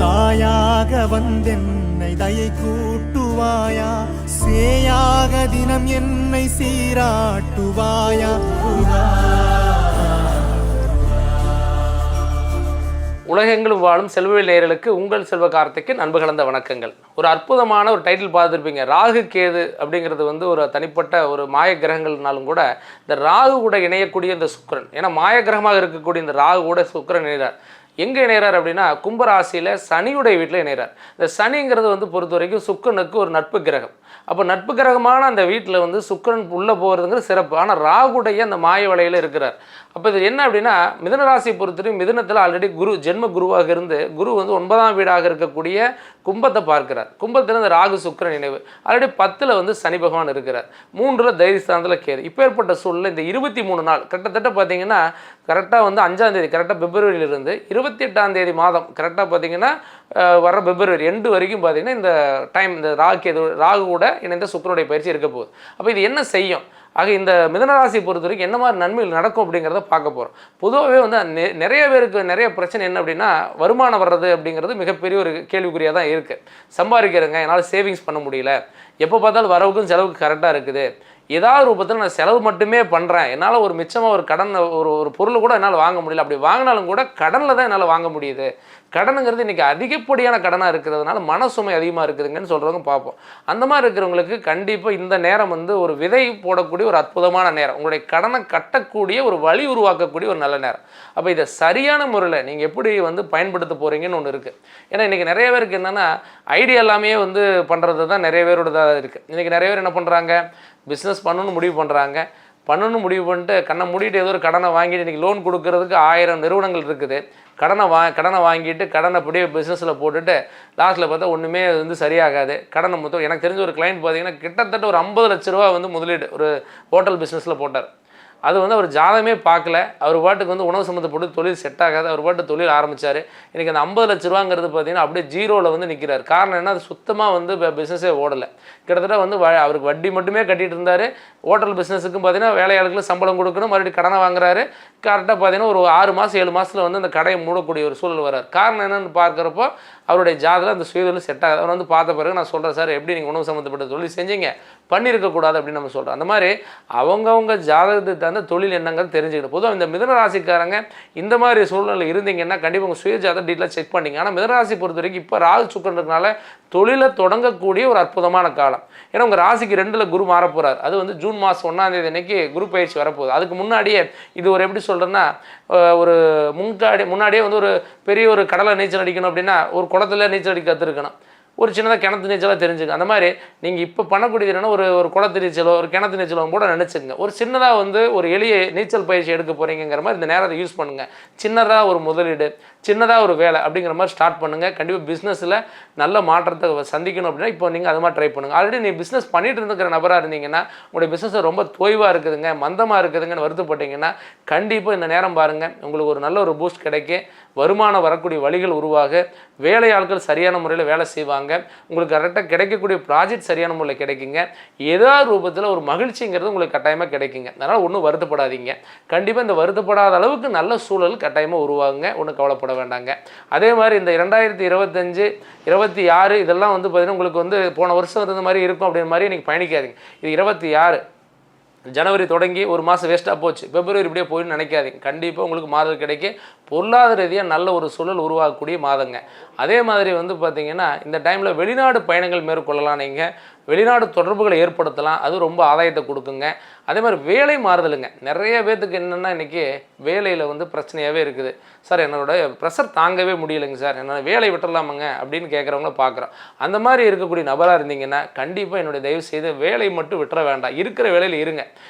தாயாக வந்தென்னை தயை கூட்டுவாயா, சேயாக தினம் என்னை சீராட்டுவாயா. உலகெங்கிலும் வாழும் செல்வ நேயர்களுக்கு உங்கள் செல்வ கார்த்திக்கின் அன்பு கலந்த வணக்கங்கள். ஒரு அற்புதமான ஒரு டைட்டில் பார்த்துருப்பீங்க, ராகு கேது அப்படிங்கிறது வந்து ஒரு தனிப்பட்ட ஒரு மாய கிரகங்கள்னாலும் கூட இந்த ராகு கூட இணையக்கூடிய இந்த சுக்கிரன், ஏன்னா மாய கிரகமாக இருக்கக்கூடிய இந்த ராகு கூட சுக்கிரன் இணைகிறார். எங்கே இணைகிறார் அப்படின்னா கும்பராசியில் சனியுடைய வீட்டில் இணைகிறார். இந்த சனிங்கிறது வந்து பொறுத்த வரைக்கும் சுக்கிரனுக்கு ஒரு நட்பு கிரகம். அப்போ நட்பு கிரகமான அந்த வீட்டில் வந்து சுக்கிரன் உள்ளே போகிறதுங்கிற சிறப்பு. ஆனால் ராகுடைய அந்த மாய வலையில் இருக்கிறார். அப்போ இது என்ன அப்படின்னா மிதுன ராசியை பொறுத்தவரைக்கும் மிதுனத்தில் ஆல்ரெடி குரு ஜென்ம குருவாக இருந்து குரு வந்து 9ஆம் வீடாக இருக்கக்கூடிய கும்பத்தை பார்க்கிறார். கும்பத்தில் இந்த ராகு சுக்கிரன் இணைவு. ஆல்ரெடி 10ல் வந்து சனி பகவான் இருக்கிறார். 3ல் தைரியஸ்தானத்தில் கேது. இப்போ ஏற்பட்ட சூழ்நிலை இந்த 23 நாள் கிட்டத்தட்ட பார்த்தீங்கன்னா கரெக்டாக வந்து 5ஆம் தேதி கரெக்டாக பிப்ரவரியிலிருந்து 28ஆம் தேதி மாதம் கரெக்டாக பார்த்தீங்கன்னா வர பிப்ரவரி எண்டு வரைக்கும் பார்த்தீங்கன்னா இந்த டைம் இந்த ராகு கூட இணைந்த சுக்கிரனுடைய பயிற்சி இருக்க போகுது. அப்போ இது என்ன செய்யும்? ஆக இந்த மிதுனராசியை பொறுத்த வரைக்கும் என்ன மாதிரி நன்மைகள் நடக்கும் அப்படிங்கிறத பார்க்க போகிறோம். பொதுவாகவே வந்து நிறைய பேருக்கு நிறைய பிரச்சனை என்ன அப்படின்னா வருமானம் வர்றது அப்படிங்கிறது மிகப்பெரிய ஒரு கேள்விக்குறியாக தான் இருக்குது. சம்பாதிக்கிறேங்க, என்னால் சேவிங்ஸ் பண்ண முடியல, எப்போ பார்த்தாலும் வரவுக்கும் செலவுக்கு கரெக்டாக இருக்குது, ஏதாவது ரூபத்தில் நான் செலவு மட்டுமே பண்ணுறேன், என்னால் ஒரு மிச்சமாக ஒரு கடன் ஒரு பொருள் கூட என்னால் வாங்க முடியல, அப்படி வாங்கினாலும் கூட கடனில் தான் என்னால் வாங்க முடியுது, கடனுங்கிறது இன்றைக்கி அதிகப்படியான கடனாக இருக்கிறதுனால மனசுமை அதிகமாக இருக்குதுங்கன்னு சொல்கிறவங்க பார்ப்போம். அந்த மாதிரி இருக்கிறவங்களுக்கு கண்டிப்பாக இந்த நேரம் வந்து ஒரு விதை போடக்கூடிய ஒரு அற்புதமான நேரம், உங்களுடைய கடனை கட்டக்கூடிய ஒரு வழி உருவாக்கக்கூடிய ஒரு நல்ல நேரம். அப்போ இதை சரியான முறையில் நீங்கள் எப்படி வந்து பயன்படுத்த போகிறீங்கன்னு ஒன்று இருக்குது. ஏன்னா இன்றைக்கி நிறைய பேருக்கு என்னென்னா ஐடியா எல்லாமே வந்து பண்ணுறது தான் நிறைய பேரோடதாக இருக்குது. இன்றைக்கி நிறைய பேர் என்ன பண்ணுறாங்க, பிஸ்னஸ் பண்ணணும்னு முடிவு பண்ணுறாங்க, முடிவு பண்ணிட்டு கண்ணை மூடிட்டு ஏதோ ஒரு கடனை வாங்கிட்டு இன்றைக்கி லோன் கொடுக்கறதுக்கு 1000 நிறுவனங்கள் இருக்குது. கடனை வாங்கிட்டு கடனை அப்படியே பிஸ்னஸில் போட்டுட்டு லாஸ்ட்டில் பார்த்தா ஒன்றுமே வந்து சரியாகாது. கடனை மொத்தம் எனக்கு தெரிஞ்ச ஒரு கிளைண்ட் பார்த்தீங்கன்னா கிட்டத்தட்ட ஒரு 50 லட்ச ரூபா வந்து முதலீடு ஒரு ஹோட்டல் பிஸ்னஸில் போட்டார். அது வந்து அவர் ஜாதகமே பார்க்கல, அவர் பாட்டுக்கு வந்து உணவு சம்மந்தப்பட்டு தொழில் செட் ஆகாது, அவர் பாட்டு தொழில் ஆரம்பித்தார். இன்றைக்கி அந்த 50 லட்ச ரூபாங்கிறது பார்த்தீங்கன்னா அப்படியே ஜீரோவில் வந்து நிற்கிறார். காரணம் என்ன, அது சுத்தமாக வந்து பிஸ்னஸே ஓடலை. கிட்டத்தட்ட வந்து அவருக்கு வட்டி மட்டுமே கட்டிகிட்டு இருந்தார். ஹோட்டல் பிஸ்னஸுக்கும் பார்த்தீங்கன்னா வேலையாளுகளுக்கு சம்பளம் கொடுக்கணும், மறுபடியும் கடனை வாங்குறாரு. கரெக்டாக பார்த்தீங்கன்னா ஒரு 6 மாதம் 7 மாதத்தில் வந்து அந்த கடையை மூடக்கூடிய ஒரு சூழல் வரார். காரணம் என்னென்னு பார்க்குறப்போ அவருடைய ஜாதகம் அந்த சுயதொழில் செட் ஆகாது. அவர் வந்து பார்த்த பிறகு நான் சொல்கிறேன், சார் எப்படி நீங்கள் உணவு சம்மந்தப்பட்ட தொழில் செஞ்சீங்க, பண்ணியிருக்கக்கூடாது அப்படின்னு நம்ம சொல்கிறோம். அந்த மாதிரி அவங்கவுங்க ஜாதகத்துக்கு தகுந்த தொழில் என்னங்கிறது தெரிஞ்சுக்கணும். பொதுவாக இந்த மிதுன ராசிக்காரங்க இந்த மாதிரி சூழ்நிலை இருந்தீங்கன்னா கண்டிப்பாக உங்கள் சுய ஜாதகம் டீட்டெயிலாக செக் பண்ணிங்க. ஆனால் மிதுன ராசி பொறுத்த வரைக்கும் இப்போ ராகு சுக்கிரன்றதுனால தொழிலை தொடங்கக்கூடிய ஒரு அற்புதமான காலம். ஏன்னா உங்கள் ராசிக்கு 2ல் குரு மாற போகிறார். அது வந்து ஜூன் மாதம் 1ஆம் தேதி அன்னைக்கு குரு பயிற்சி வரப்போகுது. அதுக்கு முன்னாடியே இது ஒரு எப்படி சொல்கிறேன்னா ஒரு முன்னாடியே வந்து ஒரு பெரிய ஒரு கடலை நீச்சல் அடிக்கணும் அப்படின்னா ஒரு குளத்துல நீச்சல் அடிக்க கற்றுருக்கணும், ஒரு சின்னதாக கிணத்து நீச்சலாக தெரிஞ்சுங்க. அந்த மாதிரி நீங்கள் இப்போ பண்ணக்கூடியது என்னென்னா ஒரு குளத்து நீச்சலோ ஒரு கிணத்து நீச்சலோ கூட நினச்சிங்க. ஒரு சின்னதாக வந்து ஒரு எளிய நீச்சல் பயிற்சி எடுக்க போகிறீங்கிற மாதிரி இந்த நேரத்தை யூஸ் பண்ணுங்கள். சின்னதாக ஒரு முதலீடு, சின்னதாக ஒரு வேலை அப்படிங்கிற மாதிரி ஸ்டார்ட் பண்ணுங்கள். கண்டிப்பாக பிஸ்னஸில் நல்ல மாற்றத்தை சந்திக்கணும் அப்படின்னா இப்போ நீங்கள் அது மாதிரி ட்ரை பண்ணுங்கள். ஆல்ரெடி நீ பிஸ்னஸ் பண்ணிட்டு இருக்கிற நபராக இருந்தீங்கன்னா உங்களுடைய பிஸ்னஸ் ரொம்ப தொய்வாக இருக்குதுங்க, மந்தமாக இருக்குதுங்கன்னு வருத்தப்பட்டீங்கன்னா கண்டிப்பாக இந்த நேரம் பாருங்கள், உங்களுக்கு ஒரு நல்ல ஒரு பூஸ்ட் கிடைக்கும், வருமானம் வரக்கூடிய வழிகள் உருவாக, வேலையாட்கள் சரியான முறையில் வேலை செய்வாங்க, உங்களுக்கு கரெக்டாக கிடைக்கக்கூடிய ப்ராஜெக்ட் சரியான முறையில் கிடைக்குங்க, ஏதாவது ரூபத்தில் ஒரு மகிழ்ச்சிங்கிறது உங்களுக்கு கட்டாயமாக கிடைக்குங்க. அதனால் ஒன்றும் வருத்தப்படாதீங்க. கண்டிப்பாக இந்த வருத்தப்படாத அளவுக்கு நல்ல சூழல் கட்டாயமாக உருவாகுங்க, ஒன்றும் கவலைப்பட வேண்டாங்க. அதே மாதிரி இந்த 2025, 26 இதெல்லாம் வந்து பார்த்தீங்கன்னா உங்களுக்கு வந்து போன வருஷம் இருந்த மாதிரி இருக்கும் அப்படின்ற மாதிரி நீங்கள் பயணிக்காதீங்க. இது 26 ஜனவரி தொடங்கி ஒரு மாதம் வேஸ்ட்டாக போச்சு, பிப்ரவரி இப்படியே போயின்னு நினைக்காதீங்க. கண்டிப்பாக உங்களுக்கு மாதம் கிடைக்க பொருளாதார ரீதியாக நல்ல ஒரு சூழல் உருவாகக்கூடிய மாதங்க. அதே மாதிரி வந்து பார்த்திங்கன்னா இந்த டைமில் வெளிநாடு பயணங்கள் மேற்கொள்ளலாம், நீங்கள் வெளிநாடு தொடர்புகளை ஏற்படுத்தலாம், அது ரொம்ப ஆதாயத்தை கொடுக்குங்க. அதே மாதிரி வேலை மாறுதலுங்க. நிறைய பேர்த்துக்கு என்னென்னா இன்றைக்கி வேலையில் வந்து பிரச்சனையாகவே இருக்குது. சார் என்னோட ப்ரெஷர் தாங்கவே முடியலைங்க சார், என்னோட வேலை விட்டுடலாமாங்க அப்படின்னு கேட்குறவங்கள பார்க்குறோம். அந்த மாதிரி இருக்கக்கூடிய நபராக இருந்தீங்கன்னா கண்டிப்பாக என்னுடைய தயவு செய்து வேலை மட்டும் விட்டுற வேண்டாம், இருக்கிற வேலையில் இருங்க.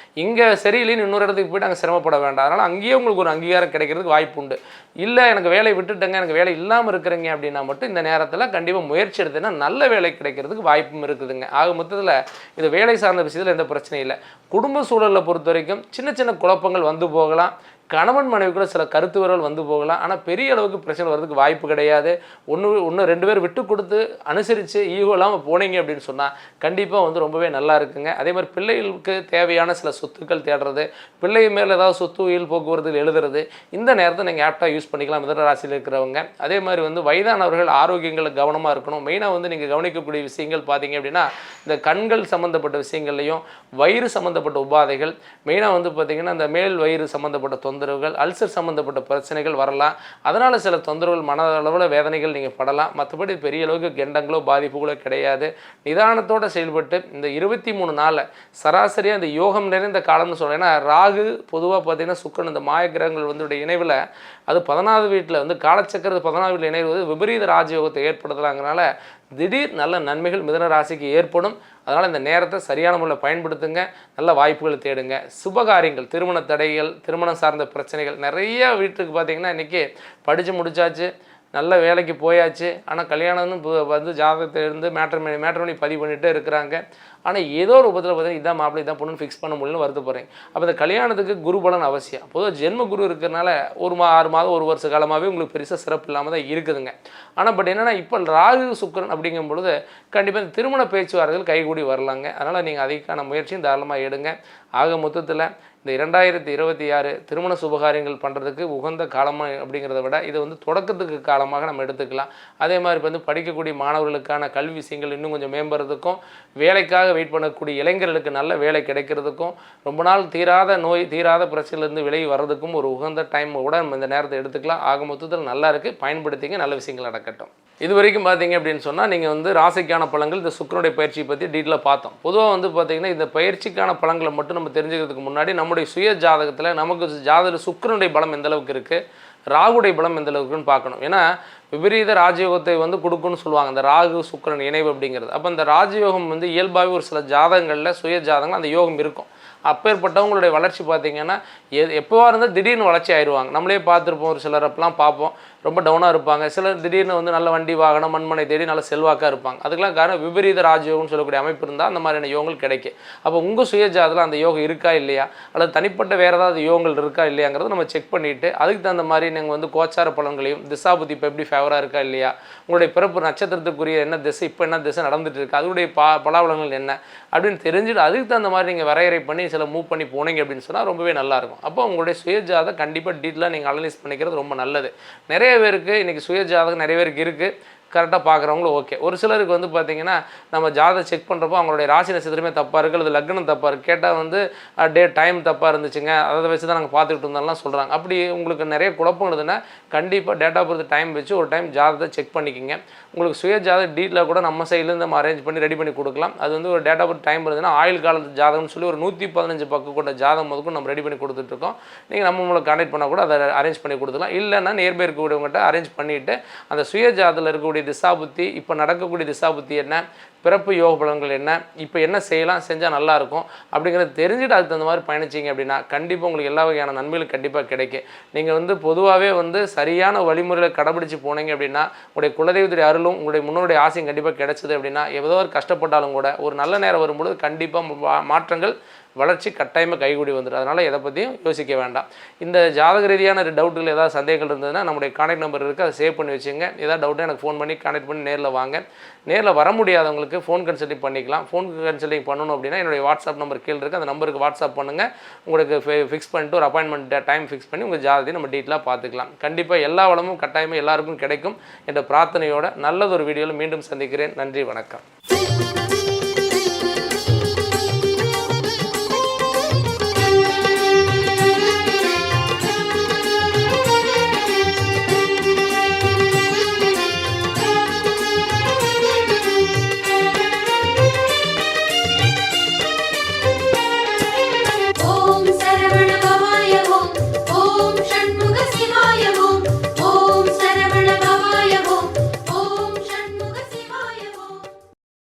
இங்கே சரியில்லைன்னு இன்னொரு இடத்துக்கு போய்ட்டு அங்கே சிரமப்பட வேண்டாம். அதனால் அங்கேயே உங்களுக்கு ஒரு அங்கீகாரம் கிடைக்கிறதுக்கு வாய்ப்பு உண்டு. இல்லை எனக்கு வேலை விட்டுட்டேங்க, எனக்கு வேலை இல்லாமல் இருக்கிறீங்க அப்படின்னா மட்டும் இந்த நேரத்தில் கண்டிப்பாக முயற்சி எடுத்தேன்னா நல்ல வேலை கிடைக்கிறதுக்கு வாய்ப்பும் இருக்குதுங்க. ஆக மொத்தத்தில் இது வேலை சார்ந்த விஷயத்தில் எந்த பிரச்சனையும் இல்லை. குடும்ப சூழலை பொறுத்த வரைக்கும் சின்ன சின்ன குழப்பங்கள் வந்து போகலாம். கணவன் மனைவிக்குள்ள சில கருத்து வேறுகள் வந்து போகலாம். ஆனால் பெரிய அளவுக்கு பிரச்சனை வர்றதுக்கு வாய்ப்பு கிடையாது. ஒன்று 2 பேர் விட்டு கொடுத்து அனுசரித்து ஈகோ இல்லாமல் போனீங்க அப்படின்னு சொன்னால் கண்டிப்பாக வந்து ரொம்பவே நல்லா இருக்குங்க. அதே மாதிரி பிள்ளைகளுக்கு தேவையான சில சொத்துக்கள் தேடுறது, பிள்ளை மேலே ஏதாவது சொத்து உயில் போக்குவரத்தில் எழுதுறது, இந்த நேரத்தை நீங்கள் ஆப்டாக யூஸ் பண்ணிக்கலாம் மிதுன ராசியில் இருக்கிறவங்க. அதே மாதிரி வந்து வயதானவர்கள் ஆரோக்கியங்களை கவனமாக இருக்கணும். மெயினாக வந்து நீங்கள் கவனிக்கக்கூடிய விஷயங்கள் பார்த்தீங்க அப்படின்னா இந்த கண்கள் சம்மந்தப்பட்ட விஷயங்கள்லையும் வயிறு சம்மந்தப்பட்ட உபாதைகள், மெயினாக வந்து பார்த்திங்கன்னா இந்த மேல் வயிறு சம்மந்தப்பட்ட தொந்தரவுகள், அல்சர் சம்மந்தப்பட்ட பிரச்சனைகள் வரலாம். அதனால் சில தொந்தரவுகள் மன அளவில் வேதனைகள் நீங்கள் படலாம். மற்றபடி பெரிய அளவுக்கு கெண்டங்களோ பாதிப்புகளோ கிடையாது. நிதானத்தோடு செயல்பட்டு இந்த 23 நாளில் சராசரியாக இந்த யோகம் நிறைந்த காலம்னு சொல்கிறேன். ஏன்னா ராகு பொதுவாக பார்த்திங்கன்னா சுக்கிரன் இந்த மாய கிரகங்கள் வந்து இணைவில் அது 14வது வீட்டில் வந்து காலச்சக்கரது 14வது வீட்டில் இணைவது விபரீத ராஜயோகத்தை ஏற்படுத்தலாங்கிறனால திடீர் நல்ல நன்மைகள் மிதுன ராசிக்கு ஏற்படும். அதனால் இந்த நேரத்தை சரியான முறையில் பயன்படுத்துங்க, நல்ல வாய்ப்புகளை தேடுங்க. சுபகாரியங்கள், திருமண தடைகள், திருமணம் சார்ந்த பிரச்சனைகள் நிறைய வீட்டுக்கு பார்த்திங்கன்னா இன்றைக்கி படித்து முடித்தாச்சு, நல்ல வேலைக்கு போயாச்சு, ஆனால் கல்யாணம்னு வந்து ஜாதகத்தை இருந்து மேட்ரிமோனி பதிவு பண்ணிகிட்டே இருக்கிறாங்க. ஆனால் ஏதோ ஒரு ரூபத்தில் பார்த்தீங்கன்னா இதான் மாப்பிள்ளை இதான் பொண்ணு ஃபிக்ஸ் பண்ண முடியலன்னு வருத்தப்படுறேன். அப்போ இந்த கல்யாணத்துக்கு குரு பலன் அவசியம். பொதுவாக ஜென்ம குரு இருக்கிறனால 6 மாதம் 1 வருஷ காலமாகவே உங்களுக்கு பெருசாக சிறப்பு இல்லாமல் தான் இருக்குதுங்க. ஆனால் பட் என்னென்னா இப்போ ராகு சுக்கிரன் அப்படிங்கும் பொழுது கண்டிப்பாக இந்த திருமண பேச்சுவார்த்தைகள் கைகூடி வரலாங்க. அதனால் நீங்கள் அதுக்கான முயற்சியும் தாராளமாக எடுங்க. ஆக மொத்தத்தில் இந்த 2026 திருமண சுபகாரியங்கள் பண்ணுறதுக்கு உகந்த காலமாக அப்படிங்கிறத விட இது வந்து தொடக்கத்துக்கு காலமாக நம்ம எடுத்துக்கலாம். அதே மாதிரி இப்போ வந்து படிக்கக்கூடிய மாணவர்களுக்கான கல்வி விஷயங்கள் இன்னும் கொஞ்சம் மேம்படுறதுக்கும், வேலைக்காக வெயிட் பண்ணக்கூடிய இளைஞர்களுக்கு நல்ல வேலை கிடைக்கிறதுக்கும், ரொம்ப நாள் தீராத நோய் தீராத பிரச்சனையிலேருந்து விலகி வர்றதுக்கும் ஒரு உகந்த டைம் கூட நம்ம இந்த நேரத்தை எடுத்துக்கலாம். ஆக மொத்தத்தில் நல்லா இருக்குது, பயன்படுத்திங்க, நல்ல விஷயங்கள் நடக்கட்டும். இது வரைக்கும் பார்த்தீங்க அப்படின்னு சொன்னால் நீங்கள் வந்து ராசிக்கான பலன்கள் இந்த சுக்கிரனுடைய பயிற்சியை பற்றி டீட்டெயிலாக பார்த்தோம். பொதுவாக வந்து பார்த்திங்கன்னா இந்த பயிற்சிக்கான பலன்களை மட்டும் நம்ம தெரிஞ்சுக்கிறதுக்கு முன்னாடி நம்முடைய சுய ஜாதகத்தில் நமக்கு சுக்கிரனுடைய பலம் எந்த அளவுக்கு இருக்குது, ராகுடைய பலம் எந்த அளவுக்குன்னு பார்க்கணும். ஏன்னா விபரீத ராஜயோகத்தை வந்து கொடுக்குன்னு சொல்லுவாங்க இந்த ராகு சுக்கிரன் இணைவு அப்படிங்கிறது. அப்போ இந்த ராஜயோகம் வந்து இயல்பாகவே ஒரு சில ஜாதகங்களில் சுய ஜாதகங்கள் அந்த யோகம் இருக்கும். அப்பேற்பட்டவங்களுடைய வளர்ச்சி பார்த்திங்கன்னா எப்போவா இருந்தால் திடீர்னு வளர்ச்சி ஆயிடுவாங்க. நம்மளே பார்த்துருப்போம், ஒரு சிலர் அப்பெல்லாம் பார்ப்போம் ரொம்ப டவுனாக இருப்பாங்க. சிலர் திடீர்னு வந்து நல்ல வண்டி வாகனம் மண்மனை தேடி நல்ல செல்வாக்காக இருப்பாங்க. அதுக்கெல்லாம் காரணம் விபரீத ராஜயோகம்னு சொல்லக்கூடிய அமைப்பு இருந்தால் அந்த மாதிரியான யோகங்கள் கிடைக்கும். அப்போ உங்கள் சுயஜாதத்தில் அந்த யோகம் இருக்கா இல்லையா, அல்லது தனிப்பட்ட வேறு ஏதாவது யோகங்கள் இருக்கா இல்லையாங்கிறத நம்ம செக் பண்ணிவிட்டு அதுக்கு தகுந்த மாதிரி நீங்கள் வந்து கோச்சார பலன்களையும் திசாபுத்தி இப்போ எப்படி ஃபேவராக இருக்கா இல்லையா, உங்களுடைய பிறப்பு நட்சத்திரத்துக்குரிய என்ன திசை இப்போ என்ன திசை நடந்துட்டு இருக்கு, அதனுடைய பலாபலங்கள் என்ன அப்படின்னு தெரிஞ்சுட்டு அதுக்கு தகுந்த மாதிரி நீங்கள் வரையறை பண்ணி சில மூவ் பண்ணி போனீங்க அப்படின்னு சொன்னால் ரொம்பவே நல்லாயிருக்கும். அப்போ உங்களுடைய சுயஜாதகம் கண்டிப்பாக டீட்டெயிலாக நீங்கள் அனலைஸ் பண்ணிக்கிறது ரொம்ப நல்லது. நிறைய பேருக்கு இன்றைக்கி சுயஜாதகம் நிறைய பேருக்கு இருக்குது, கரெக்டாக பார்க்குறவங்களும் ஓகே. ஒரு சிலருக்கு வந்து பார்த்திங்கன்னா நம்ம ஜாதகம் செக் பண்ணுறப்போ அவங்களுடைய ராசி நட்சத்திரமே தப்பாக இருக்குது, அல்லது லக்னம் தப்பாக இருக்குது, கேட்டால் வந்து டைம் தப்பாக இருந்துச்சுங்க, அதை வச்சு தான் நாங்கள் பார்த்துக்கிட்டு இருந்தாலும் சொல்கிறாங்க. அப்படி உங்களுக்கு நிறைய குழப்பம் இருந்ததுன்னா கண்டிப்பாக டேட் ஆஃப் பர்த் டைம் வச்சு ஒரு டைம் ஜாதகத்தை செக் பண்ணிக்கிங்க. உங்களுக்கு சுய ஜாதக டீட்டில் கூட நம்ம சைட்லேருந்து நம்ம அரேஞ்ச் பண்ணி ரெடி பண்ணி கொடுக்கலாம். அது வந்து ஒரு டேட் ஆஃப் பர்த் டைம் இருந்ததுன்னா ஆயுள் காலத்து ஜாதகம்னு சொல்லி ஒரு 115 பக்கம் கொண்ட ஜாதகம் முதற்கும் நம்ம ரெடி பண்ணி கொடுத்துட்ருக்கோம். நீங்கள் நம்ம மூலம் கான்டெக்ட் பண்ணால் கூட அதை அரேஞ்ச் பண்ணி கொடுத்துக்கலாம். இல்லைன்னா நியர்பை இருக்கக்கூடியவங்ககிட்ட அரேஞ்ச் பண்ணிவிட்டு அந்த சுய ஜாதகத்தில் இருக்கக்கூடிய திசாபுத்தி, இப்போ நடக்கக்கூடிய திசாபுத்தி என்ன, பிறப்பு யோக பலன்கள் என்ன, இப்போ என்ன செய்யலாம், செஞ்சால் நல்லாயிருக்கும் அப்படிங்கிறத தெரிஞ்சுட்டு அதுக்கு தகுந்த மாதிரி பயணிச்சிங்க அப்படின்னா கண்டிப்பாக உங்களுக்கு எல்லா வகையான நன்மைகளும் கண்டிப்பாக கிடைக்கும். நீங்கள் வந்து பொதுவாகவே வந்து சரியான வழிமுறையில் கடைபிடிச்சு போனீங்க அப்படின்னா உங்களுடைய குலதெய்வத்துடைய அருளும் உங்களுடைய முன்னோருடைய ஆசையும் கண்டிப்பாக கிடைச்சது அப்படின்னா ஏதோ ஒரு கஷ்டப்பட்டாலும் கூட ஒரு நல்ல நேரம் வரும்பொழுது கண்டிப்பாக மாற்றங்கள் வளர்ச்சி கட்டாயமாக கைகூடி வந்துடும். அதனால் எதை பற்றியும் யோசிக்க வேண்டாம். இந்த ஜாதக ரீதியான டவுட்டுகள் ஏதாவது சந்தேகங்கள் இருந்ததுன்னா நம்முடைய கான்டாக்ட் நம்பர் இருக்குது, அதை சேவ் பண்ணி வச்சுங்க. ஏதாவது டவுட்டாக எனக்கு ஃபோன் பண்ணி கான்டாக்ட் பண்ணி நேரில் வாங்க. நேரில் வர முடியாதவங்களுக்கு ஃபோன் கன்சல்டிங் பண்ணிக்கலாம். ஃபோன் கன்சல்டிங் பண்ணணும் அப்படின்னா என்னுடைய வாட்ஸ்அப் நம்பர் கீழே இருக்குது, அந்த நம்பருக்கு வாட்ஸ்அப் பண்ணுங்கள். உங்களுக்கு ஃபிக்ஸ் பண்ணிட்டு ஒரு அப்பாயின்மெண்ட் டைம் ஃபிக்ஸ் பண்ணி உங்கள் ஜாதகத்தை நம்ம டீட்டெயிலாக பார்த்துக்கலாம். கண்டிப்பாக எல்லா வளமும் கட்டாயமாக எல்லாருக்கும் கிடைக்கும் என்ற பிரார்த்தனையோட நல்லதொரு வீடியோவில் மீண்டும் சந்திக்கிறேன். நன்றி, வணக்கம்.